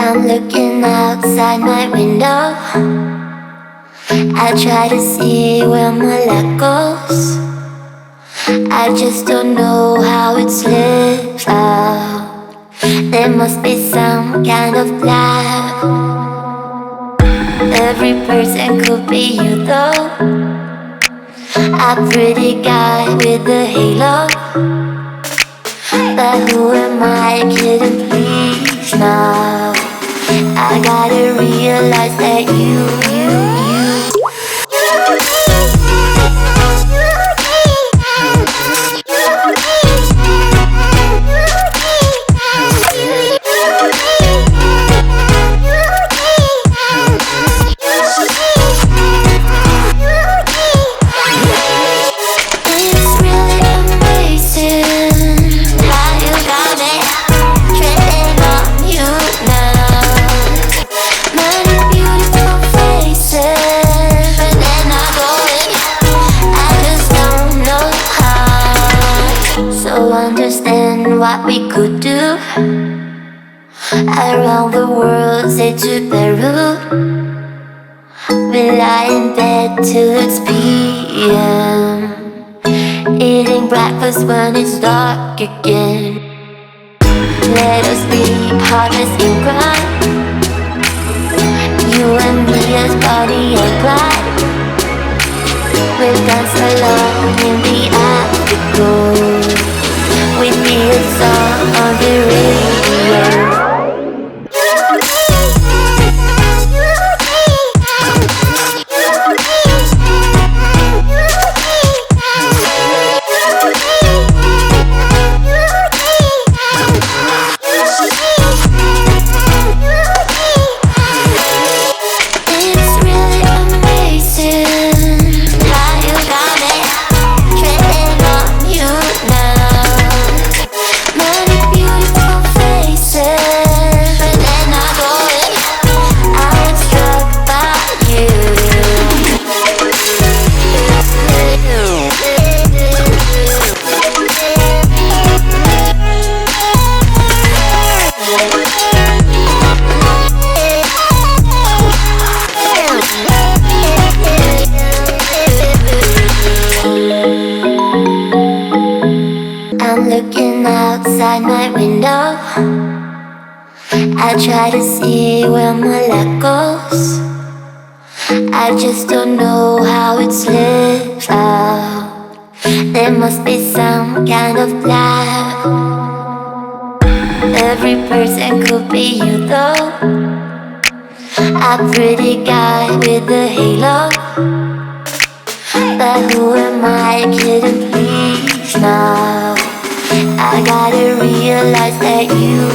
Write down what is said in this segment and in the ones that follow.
I'm looking outside my window. I try to see where my luck goes. I just don't know how it slips out. There must be some kind of plan. Every person could be you though. A pretty guy with a halo. But who am I kidding, please now? I gotta realize that you understand what we could do around the world, say to Peru. We lie in bed till it's PM, eating breakfast when it's dark again. Let us be partners in crime, you and me as Bonnie and Clyde. We've danced along in the afterglow. We need a song on the radio. Looking outside my window, I try to see where my luck goes. I just don't know how it slips out. There must be some kind of plan. Every person could be you though. A pretty guy with a halo. But who am I kidding, please now? I gotta realize that you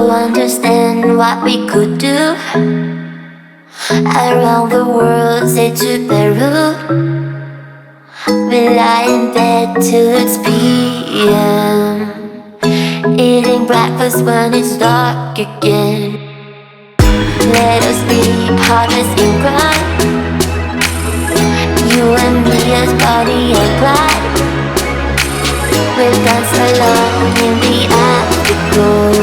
understand what we could do around the world, say to Peru. We lie in bed till it's PM, eating breakfast when it's dark again. Let us be partners in crime, you and me as Bonnie and Clyde. We've danced along in the afterglow.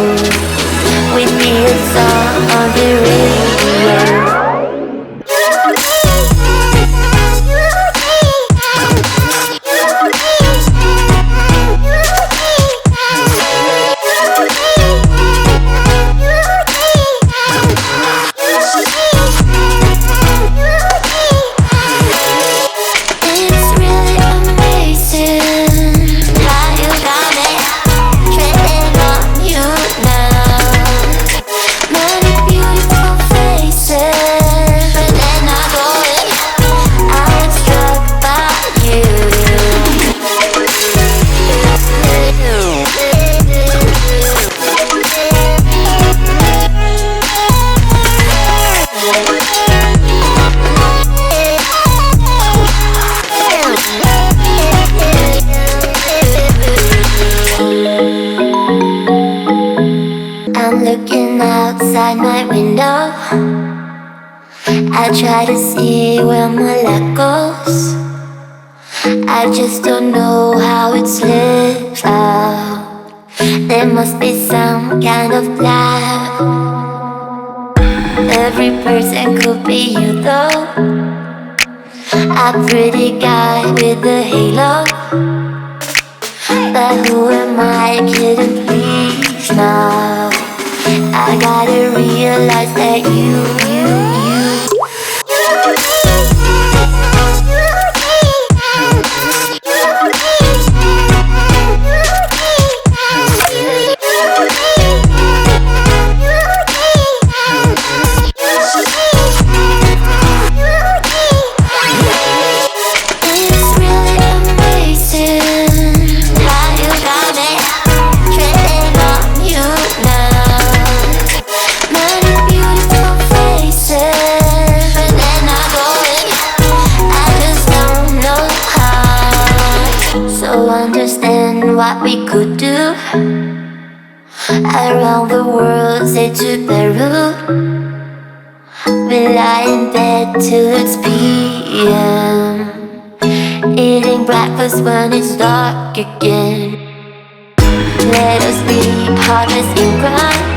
We need a song on the radio. It's really amazing how you got me trending on you now. Many beautiful faces. outside my window. I try to see where my luck goes. I just don't know how it slips out. There must be some kind of plan. Every person could be you though. A pretty guy with a halo. But who am I kidding, please now? I gotta realize that you understand what we could do. Around the world, say to Peru. We lie in bed till it's PM, eating breakfast when it's dark again. Let us be partners in crime.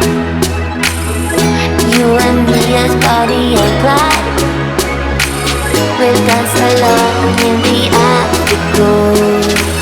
You and me as Bonnie and Clyde. We'll dance along in the afterglow.